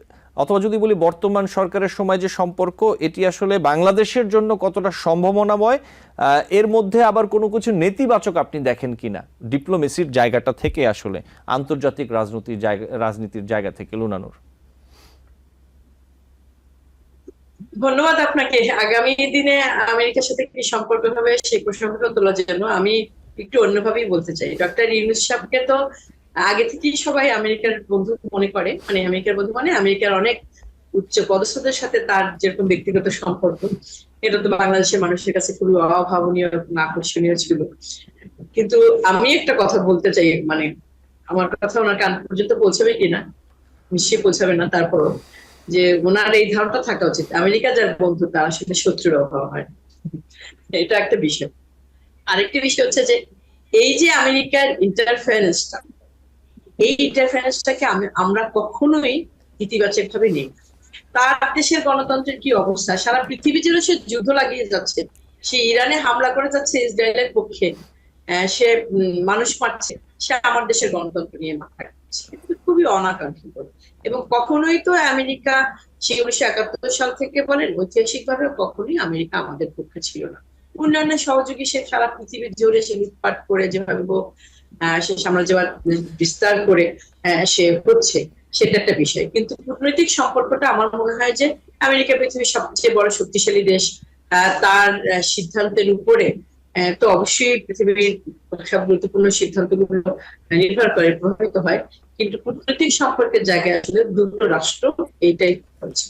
অথবা যদি বলি বর্তমান সরকারের সময় যে সম্পর্ক, এটি আসলে বাংলাদেশের জন্য কতটা সম্ভাবনাময়, এর মধ্যে আবার কোনো কিছু নেতিবাচক আপনি দেখেন কিনা ডিপ্লোমেসির জায়গাটা থেকে, আসলে আন্তর্জাতিক রাজনীতির জায়গা থেকে? লুনা নূর। ধন্যবাদ আপনাকে। আগামী দিনে আমেরিকার সাথে কি সম্পর্ক হবে সেই প্রসঙ্গটা তোলার জন্য আমি একটু অন্যভাবেই বলতে চাই। ডক্টর ইউনূস সাহেবকে তো আগে থেকেই সবাই আমেরিকার বন্ধু মনে করে, আমেরিকার বন্ধু আমেরিকার অনেক উচ্চ পদস্থদের সাথে তার যেরকম ব্যক্তিগত সম্পর্ক, এটা তো বাংলাদেশের মানুষের কাছে খুবই অভাবনীয়, আকর্ষণীয় ছিল। কিন্তু আমি একটা কথা বলতে চাই, মানে আমার কথা ওনার কান পর্যন্ত পৌঁছাবে কিনা নিশ্চয়ই পৌঁছাবে না, তারপরও যে ওনার এই ধারণা থাকা উচিত আমেরিকা যার বন্ধু তার আসলে শত্রুর অভাব হয়। এটা একটা বিষয়। আরেকটি বিষয় হচ্ছে যে এই যে আমেরিকার ইন্টারফারেন্সটা, এই ইন্টারফারেন্সটাকে আমরা কখনোই ইতিবাচক ভাবে নেই। তার দেশের গণতন্ত্রের কি অবস্থা, সারা পৃথিবী জুড়ে সে যুদ্ধ লাগিয়ে যাচ্ছে, সে ইরানে হামলা করে যাচ্ছে ইসরায়েলের পক্ষে, সে মানুষ মারছে, সে আমার দেশের গণতন্ত্র নিয়ে মাথা ঘামাচ্ছে। খুবই অনাকাঙ্ক্ষিত। এবং কখনোই তো আমেরিকা সেই 1971 সাল থেকে বলেন ঐতিহাসিক ভাবে কখনোই আমেরিকা আমাদের পক্ষে ছিল না। উন্নয়নের সহযোগী সে সারা পৃথিবীর জোরে সে লুটপাট করে যেভাবে হোক সে সাম্রাজ্যবাদ বিস্তার করে সে হচ্ছে, সেটা একটা বিষয়। কিন্তু কূটনৈতিক সম্পর্কটা আমার মনে হয় যে আমেরিকা পৃথিবীর সবচেয়ে বড় শক্তিশালী দেশ, তার সিদ্ধান্তের উপরে তো অবশ্যই পৃথিবীর সব গুরুত্বপূর্ণ সিদ্ধান্তগুলো নির্ভর করে, প্রভাবিত হয়। কিন্তু কূটনৈতিক সম্পর্কের জায়গায় আসলে দুটো রাষ্ট্র এইটাই হচ্ছে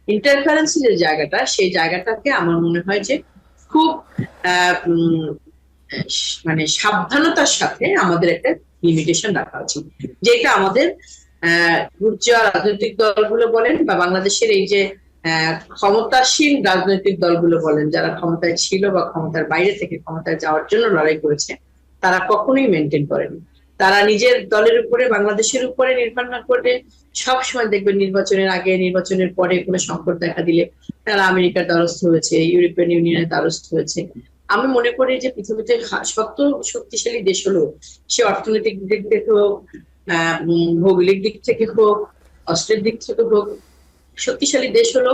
ইন্টারফারেন্সের যে জায়গাটা, সেই জায়গাটাকে আমার মনে হয় যে খুব মানে সাবধানতার সাথে আমাদের একটা লিমিটেশন রাখা উচিত, যেটা আমাদের উচ্চ রাজনৈতিক দলগুলো বলেন বা বাংলাদেশের এই যে ক্ষমতাসীন রাজনৈতিক দলগুলো বলেন, যারা ক্ষমতায় ছিল বা ক্ষমতার বাইরে থেকে ক্ষমতায় যাওয়ার জন্য লড়াই করেছে, তারা কখনোই মেনটেন করেনি। তারা নিজের দলের উপরে, বাংলাদেশের উপরে নির্ভর না করে সবসময় দেখবেন নির্বাচনের আগে নির্বাচনের পরে কোনো সংকট দেখা দিলে তারা আমেরিকার দ্বারস্থ হয়েছে, ইউরোপিয়ান ইউনিয়নের দ্বারস্থ হয়েছে। আমি মনে করি যে পৃথিবীতে শক্তিশালী দেশ হলো, সে অর্থনৈতিক দিক থেকে হোক, ভৌগোলিক দিক থেকে হোক, অস্ত্রের দিক থেকে হোক, শক্তিশালী দেশ হলো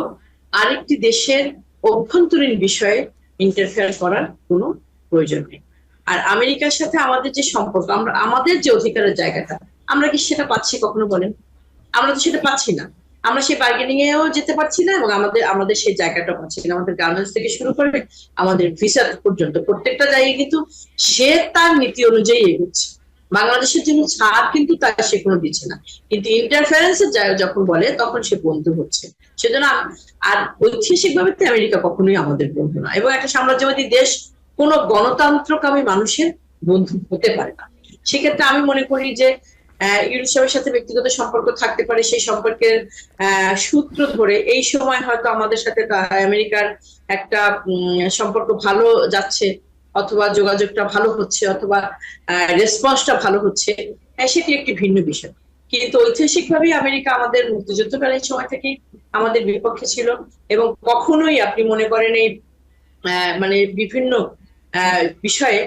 আরেকটি দেশের অভ্যন্তরীণ বিষয়ে ইন্টারফেয়ার করার কোনো প্রয়োজন নেই। আর আমেরিকার সাথে আমাদের যে সম্পর্ক, আমরা আমাদের যে অধিকারের জায়গাটা, আমরা কি সেটা পাচ্ছি কখনো বলেন? আমরা তো সেটা পাচ্ছি না। আমরা সেই বার্গেনিং এও যেতে পারছি না, এবং আমাদের সেই জায়গাটা পাচ্ছি না। আমাদের গার্মেন্টস থেকে শুরু করে আমাদের ভিসা পর্যন্ত প্রত্যেকটা জায়গায় কিন্তু সে তার নীতি অনুযায়ী এগোচ্ছে। বাংলাদেশের জন্য ছাড় কিন্তু তার সে কোনো দিচ্ছে না, কিন্তু ইন্টারফারেন্সের জায়গা যখন বলে তখন সে বন্ধু হচ্ছে। সেজন্য আর ঐতিহাসিক ভাবে আমেরিকা কখনোই আমাদের বন্ধু না, এবং একটা সাম্রাজ্যবাদী দেশ কোন গণতন্ত্রকামী মানুষের বন্ধু হতে পারে না। সেক্ষেত্রে আমি মনে করি যে ইউরোপের সাথে ব্যক্তিগত সম্পর্ক থাকতে পারে, সেই সম্পর্কের সূত্র ধরে এই সময় হয়তো আমাদের সাথে আমেরিকার একটা সম্পর্ক ভালো যাচ্ছে, অথবা যোগাযোগটা ভালো হচ্ছে, অথবা রেসপন্সটা ভালো হচ্ছে, সেটি একটি ভিন্ন বিষয়। কিন্তু ঐতিহাসিক ভাবে আমেরিকা আমাদের মুক্তিযুদ্ধকালীন সময় থেকেই আমাদের বিপক্ষে ছিল, এবং কখনোই আপনি মনে করেন এই মানে বিভিন্ন বিষয়ে,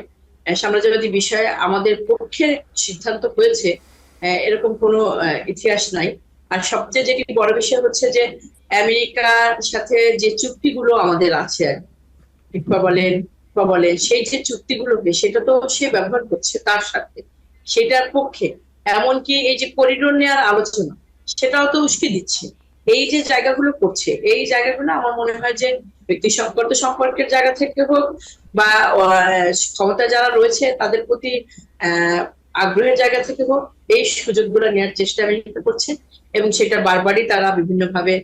সাম্রাজ্যবাদী বিষয়ে আমাদের পক্ষে সিদ্ধান্ত হয়েছে এরকম কোনো ইতিহাস নাই। আর সবচেয়ে যেটি বড় বিষয় হচ্ছে যে আমেরিকার সাথে যে চুক্তিগুলো আমাদের আছে, বলেন সেই যে চুক্তিগুলোকে, সেটা তো সে ব্যবহার করছে তার সাথে, সেটার পক্ষে। এমনকি এই যে করিডোর নেওয়ার আলোচনা, সেটাও তো উস্কে দিচ্ছে। এই যে জায়গাগুলো করছে, এই জায়গাগুলো আমার মনে হয় যে ব্যক্তি সম্পর্কের জায়গা থেকে হোক, বা ক্ষমতায় যারা রয়েছে তাদের প্রতি আগ্রহের জায়গা থেকে হোক, এই সুযোগগুলো নেওয়ার চেষ্টা আমেরিকা করছে, এবং সেটা বারবারই তারা বিভিন্ন ভাবে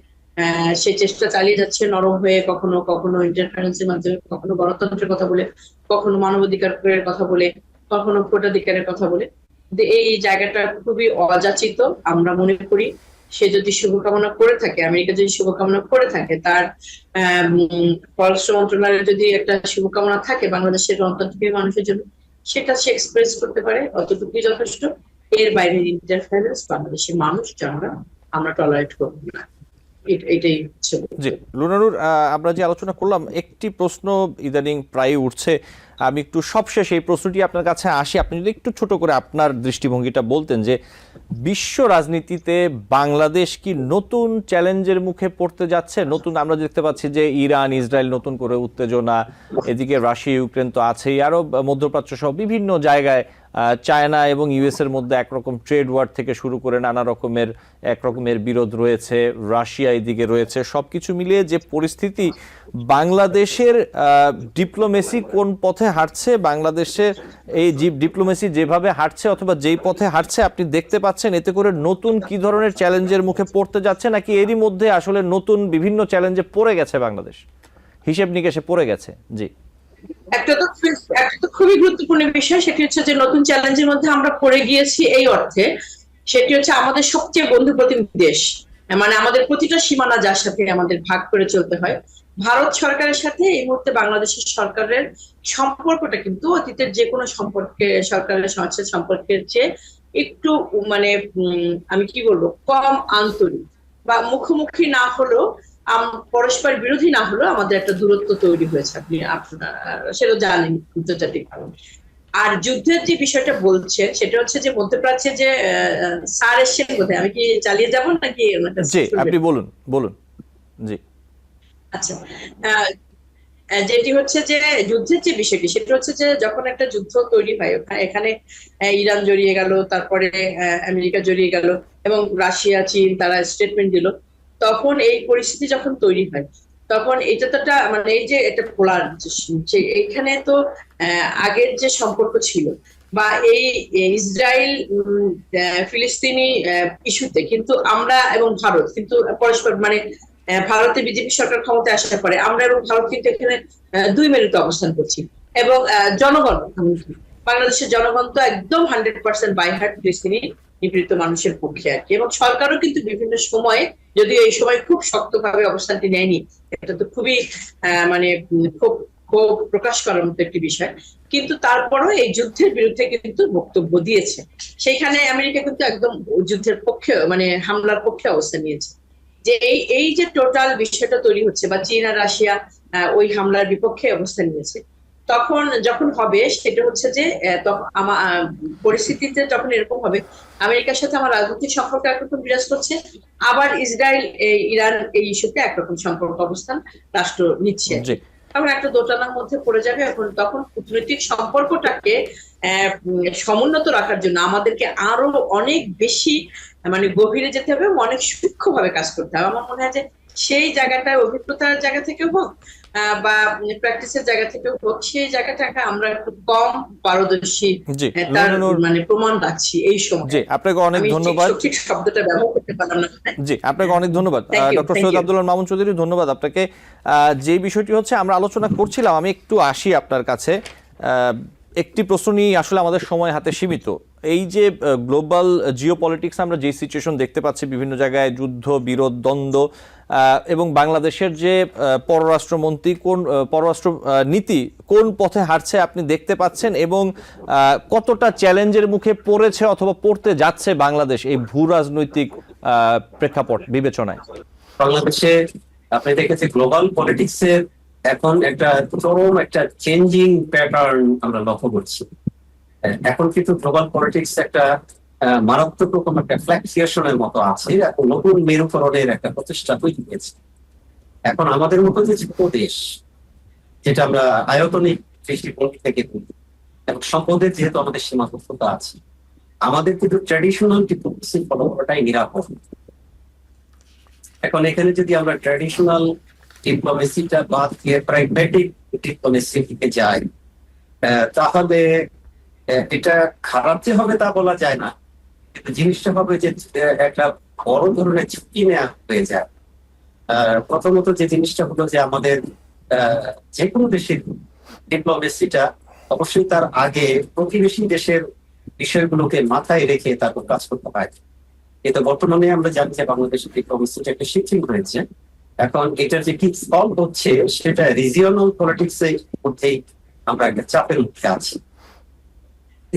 সে চেষ্টা চালিয়ে যাচ্ছে, নরম হয়ে, কখনো কখনো ইন্টারফারেন্সের মাধ্যমে, কখনো গণতন্ত্রের কথা বলে, কখনো মানবাধিকারের কথা বলে, কখনো ভোটাধিকারের কথা বলে। এই জায়গাটা খুবই অযাচিত। আমরা মনে করি সে যদি শুভকামনা করে থাকে, আমেরিকা যদি শুভকামনা করে থাকে, তার পররাষ্ট্র মন্ত্রণালয়ের যদি একটা শুভকামনা থাকে বাংলাদেশের গণতান্ত্রিক মানুষের জন্য, সেটা সে এক্সপ্রেস করতে পারে, অতটুকুই যথেষ্ট। এর বাইরে ইন্টারফারেন্স বাংলাদেশের মানুষ আমরা টলারেট করব না। এটাই হচ্ছে। জি লুনানুর, আমরা যে আলোচনা করলাম, একটি প্রশ্ন ইদানিং প্রায় উঠছে, আমি একটু সবশেষ এই প্রশ্নটি আপনার কাছে আসি। আপনি যদি একটু ছোট করে আপনার দৃষ্টিভঙ্গিটা বলতেন যে বিশ্ব রাজনীতিতে বাংলাদেশ কি নতুন চ্যালেঞ্জের মুখে পড়তে যাচ্ছে? নতুন আমরা দেখতে পাচ্ছি যে ইরান ইসরায়েল নতুন করে উত্তেজনা, এদিকে রাশিয়া ইউক্রেন তো আছেই, আরো মধ্যপ্রাচ্য সহ বিভিন্ন জায়গায় চায়না এবং ইউএস এর মধ্যে একরকম ট্রেড ওয়ার থেকে শুরু করে নানা রকমের একরকমের বিরোধ রয়েছে, রাশিয়া এদিকে রয়েছে, সবকিছু মিলিয়ে যে পরিস্থিতি, বাংলাদেশের ডিপ্লোমেসি কোন পথে হাঁটছে, বাংলাদেশের এই ডিপ্লোমেসি যেভাবে হাঁটছে অথবা যেই পথে হাঁটছে আপনি দেখতে পাচ্ছেন এতে করে নতুন কি ধরনের চ্যালেঞ্জের মুখে পড়তে যাচ্ছে, নাকি এরই মধ্যে আসলে নতুন বিভিন্ন চ্যালেঞ্জে পড়ে গেছে বাংলাদেশ, হিসেব নিকেশে পড়ে গেছে? জি, একটা তো খুবই গুরুত্বপূর্ণ বিষয়, সেটি হচ্ছে যে নতুন চ্যালেঞ্জের মধ্যে আমরা পড়ে গিয়েছি এই অর্থে, সেটি হচ্ছে আমাদের সবচেয়ে বন্ধু প্রতিম দেশ, মানে আমাদের প্রতিটা সীমানা যার সাথে আমাদের ভাগ করে চলতে হয়, ভারত সরকারের সাথে এই মুহূর্তে বাংলাদেশের সরকারের সম্পর্কটা কিন্তু অতীতের যে কোনো সরকারের সাথে সম্পর্কের চেয়ে একটু মানে আমি কি বলবো, কম আন্তরিক বা মুখোমুখি না হলেও পরস্পর বিরোধী না হলেও আমাদের একটা দূরত্ব তৈরি হয়েছে, আপনারা সেটা জানেন আন্তর্জাতিক কারণে। আর যুদ্ধের যে বিষয়টা বলছেন সেটা হচ্ছে যে মধ্যপ্রাচ্যে যে স্যার এসছেন কোথায়, আমি কি চালিয়ে যাব নাকি? জি, আপনি বলুন বলুন। জি, আচ্ছা, যেটি হচ্ছে যে যুদ্ধের যে বিষয়টি, সেটা হচ্ছে যে যখন একটা যুদ্ধ তৈরি হয় এখানে ইরান জড়িয়ে গেল, তারপরে আমেরিকা জড়িয়ে গেল এবং রাশিয়া চীন তারা স্টেটমেন্ট দিল, তখন এই পরিস্থিতি যখন তৈরি হয় তখন এটা তো একটা মানে এই যে এটা পোলার, এইখানে তো আগের যে সম্পর্ক ছিল বা এই ইসরায়েল ফিলিস্তিনি ইস্যুতে কিন্তু আমরা এবং ভারত কিন্তু পরস্পর মানে ভারতে বিজেপি সরকার ক্ষমতায় আসার পরে আমরা এবং ভারত কিন্তু এখানে দুই মেরুতে অবস্থান করছি এবং জনগণ, বাংলাদেশের জনগণ তো একদম 100% বাই হার্ট ফিলিস্তিনি নিপীড়িত মানুষের পক্ষে আর কি, এবং সরকারও কিন্তু বিভিন্ন সময়ে, যদিও এই সময় খুব শক্তভাবে অবস্থানটি নেয়নি, এটা তো খুবই মানে খুব ক্ষোভ প্রকাশ করার মতো একটি বিষয়, কিন্তু তারপরও এই যুদ্ধের বিরুদ্ধে কিন্তু বক্তব্য দিয়েছে। সেখানে আমেরিকা কিন্তু একদম যুদ্ধের পক্ষে মানে হামলার পক্ষে অবস্থান নিয়েছে। যে এই যে টোটাল বিষয়টা তৈরি হচ্ছে বা চীন আর রাশিয়া ওই হামলার বিপক্ষে অবস্থান নিয়েছে, তখন যখন হবে সেটা হচ্ছে যে তখন পরিস্থিতিতে যখন এরকম হবে, আমেরিকার সাথে আমার রাজনৈতিক সম্পর্ক একরকম বিরাজ করছে, আবার ইসরায়েল ইরান এই ইস্যুতে একরকম সম্পর্ক অবস্থান রাষ্ট্র নিচ্ছে, তখন একটা দোটানার মধ্যে পড়ে যাবে। এখন তখন কূটনৈতিক সম্পর্কটাকে সমুন্নত রাখার জন্য আমাদেরকে আরো অনেক বেশি মানে গভীরে যেতে হবে, অনেক সূক্ষ্মভাবে কাজ করতে হবে। আমার মনে হয় যে সেই জায়গাটায় অভিজ্ঞতার জায়গা থেকে হোক বা প্র্যাকটিসের জায়গা থেকে হোক, সেই জায়গাটাকে আমরা একটু কম পারদর্শী তার মানে প্রমাণ রাখছি এই সময়। জি, আপনাকে অনেক ধন্যবাদ। ঠিক শব্দটা ব্যবহার করতে পারলাম না। জি, আপনাকে অনেক ধন্যবাদ ডক্টর সৈয়দ আব্দুল্লাহ মামুন চৌধুরী, ধন্যবাদ আপনাকে। যে বিষয়টি হচ্ছে আমরা আলোচনা করছিলাম, আমি একটু আসি আপনার কাছে। একটি প্রশ্ন নিয়ে আসলে আমাদের সময় হাতে সীমিত। এই যে গ্লোবাল জিওপলিটিক্স আমরা যে সিচুয়েশন দেখতে পাচ্ছি, বিভিন্ন জায়গায় যুদ্ধ বিরোধ দ্বন্দ্ব, এবং বাংলাদেশের যে পররাষ্ট্রমন্ত্রী পররাষ্ট্র নীতি কোন পথে হাঁটছে আপনি দেখতে পাচ্ছেন, এবং কতটা চ্যালেঞ্জের মুখে পড়েছে অথবা পড়তে যাচ্ছে বাংলাদেশ এই ভূ রাজনৈতিক প্রেক্ষাপট বিবেচনায়? বাংলাদেশে আপনি দেখেছি গ্লোবাল পলিটিক্সের এখন একটা চরম একটা চেঞ্জিং প্যাটার্ন আমরা লক্ষ্য করছি। এখন কিন্তু গ্লোবাল পলিটিক্স একটা মারাত্মক রকম একটা ফ্ল্যাকচুয়েশনের মতো আছে, নতুন মেরুকরণের একটা প্রচেষ্টা তৈরি হয়েছে। এখন আমাদের মতো যে ছোট দেশ, যেটা আমরা আয়তনিক দৃষ্টিভঙ্গি থেকে এবং সম্পদের যেহেতু আমাদের সীমাবদ্ধতা আছে, আমাদের কিন্তু ট্র্যাডিশনাল ডিপ্লোমেসি ফলো করাটাই নিরাপদ। এখন এখানে যদি আমরা ট্র্যাডিশনাল ডিপ্লোমেসিটা বাদ দিয়ে প্রাগম্যাটিক ডিপ্লোমেসি দিকে যাই, তাহলে এটা খারাপ যে হবে তা বলা যায় না, কিন্তু জিনিসটা হবে যে একটা বড় ধরনের ঝুঁকি নেওয়া হয়ে যায়। প্রথমত যে জিনিসটা হলো যে আমাদের যে কোনো দেশের ডিপ্লোমেসিটা অবশ্যই তার আগে প্রতিবেশী দেশের বিষয়গুলোকে মাথায় রেখে তারপর কাজ করতে হয়। কিন্তু বর্তমানে আমরা জানি যে বাংলাদেশের ডিপ্লোমেসিটা একটা শিথিল হয়েছে। এখন এটার যে কি ফল হচ্ছে সেটা রিজিওনাল পলিটিক্স এর মধ্যেই আমরা একটা চাপের মধ্যে আছি,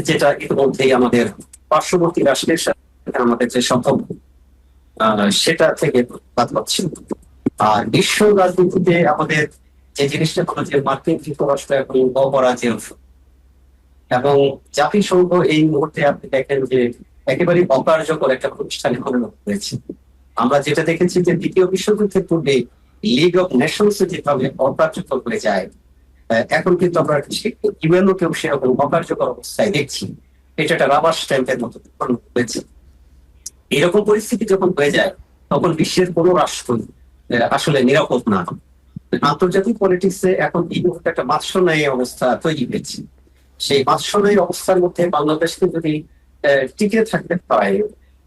যেটা ইতিমধ্যেই আমাদের পার্শ্ববর্তী রাষ্ট্রের সাথে আমাদের যে সম্পর্ক সেটা থেকে বাদ পাচ্ছি। আর বিশ্ব রাজনীতিতে আমাদের যে জিনিসটা হলো যে মার্কিন যুক্তরাষ্ট্র এখন অপরাজেয়, এবং জাতিসংঘ এই মুহূর্তে আপনি দেখেন যে একেবারে অকার্যকর একটা প্রতিষ্ঠানে পরিণত হয়েছে। আমরা যেটা দেখেছি যে দ্বিতীয় বিশ্বযুদ্ধের পূর্বে লিগ অফ নেশনস যেভাবে অকার্যকর হয়ে যায়, এখন কিন্তু আমরা ইউএনও কেউ সেরকম অকার্যকর অবস্থায় দেখছি। এটা একটা রাবার স্ট্যাম্পের মতো হয়েছে। এরকম পরিস্থিতি যখন হয়ে যায় তখন বিশ্বের কোনো রাষ্ট্র আসলে নিরাপদ না। আন্তর্জাতিক পলিটিক্সে এখন এই মুহূর্তে একটা মাৎস্যন্যায়ী অবস্থা তৈরি হয়েছে। সেই মাৎস্যন্যায়ী অবস্থার মধ্যে বাংলাদেশকে যদি টিকে থাকতে হয়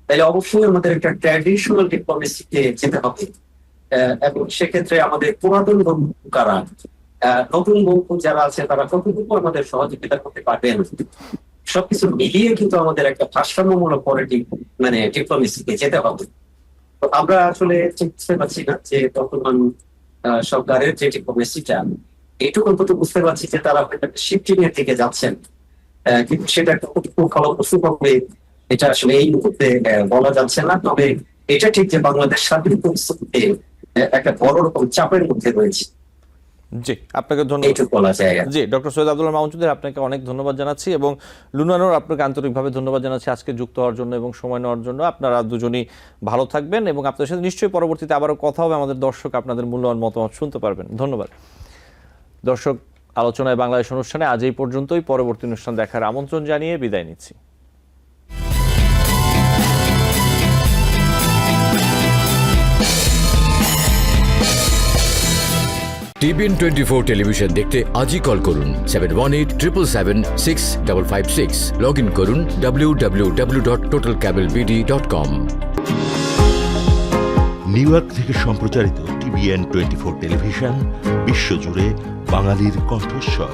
তাহলে অবশ্যই আমাদের একটা ট্র্যাডিশনাল ডিপ্লোমেসিতে যেতে হবে, এবং সেক্ষেত্রে আমাদের পুরাতন বন্ধু কারা, নতুন বন্ধু যারা আছে তারা কতটুকু আমাদের সহযোগিতা করতে পারবেন, সবকিছু মিলিয়ে কিন্তু আমাদের একটা ভারসাম্যমূলক ডিপ্লোমেসিতে যেতে হবে। তো আমরা আসলে বুঝতে পারছি না যে বর্তমান সরকারের যে ডিপ্লোমেসিটা, এইটুকু অন্তত বুঝতে পারছি যে তারা শিফটিং এর দিকে যাচ্ছেন, কিন্তু সেটা কতটুকু ফলপ্রসূ হবে এটা আসলে এই মুহূর্তে বলা যাচ্ছে না। তবে এটা ঠিক যে বাংলাদেশ স্বাধীন পরিস্থিতিতে একটা বড় রকম চাপের মধ্যে রয়েছে। জি, আপনাকে ধন্যবাদ। এইটুকু বলা যায়। জি, ডক্টর সৈয়দ আব্দুল মামুন চৌধুরী, আপনাকে অনেক ধন্যবাদ জানাচ্ছি, এবং লুনানোর আপনাকে আন্তরিকভাবে ধন্যবাদ জানাচ্ছি আজকে যুক্ত হওয়ার জন্য এবং সময় নেওয়ার জন্য। আপনারা দুজনই ভালো থাকবেন এবং আপনাদের সাথে নিশ্চয়ই পরবর্তীতে আবারও কথা হবে, আমাদের দর্শক আপনাদের মূল্যবান মতামত শুনতে পারবেন। ধন্যবাদ। দর্শক, আলোচনায় বাংলাদেশ অনুষ্ঠানে আজ এই পর্যন্তই। পরবর্তী অনুষ্ঠান দেখার আমন্ত্রণ জানিয়ে বিদায় নিচ্ছি। টিবিএন 24 টেলিভিশন দেখতে আজই কল করুন 7187776556। লগ ইন করুন www.totalcablebd.com। নিউ ইয়র্ক থেকে সম্প্রচারিত টিবিএন 24 টেলিভিশন বিশ্বজুড়ে বাঙালির কণ্ঠস্বর।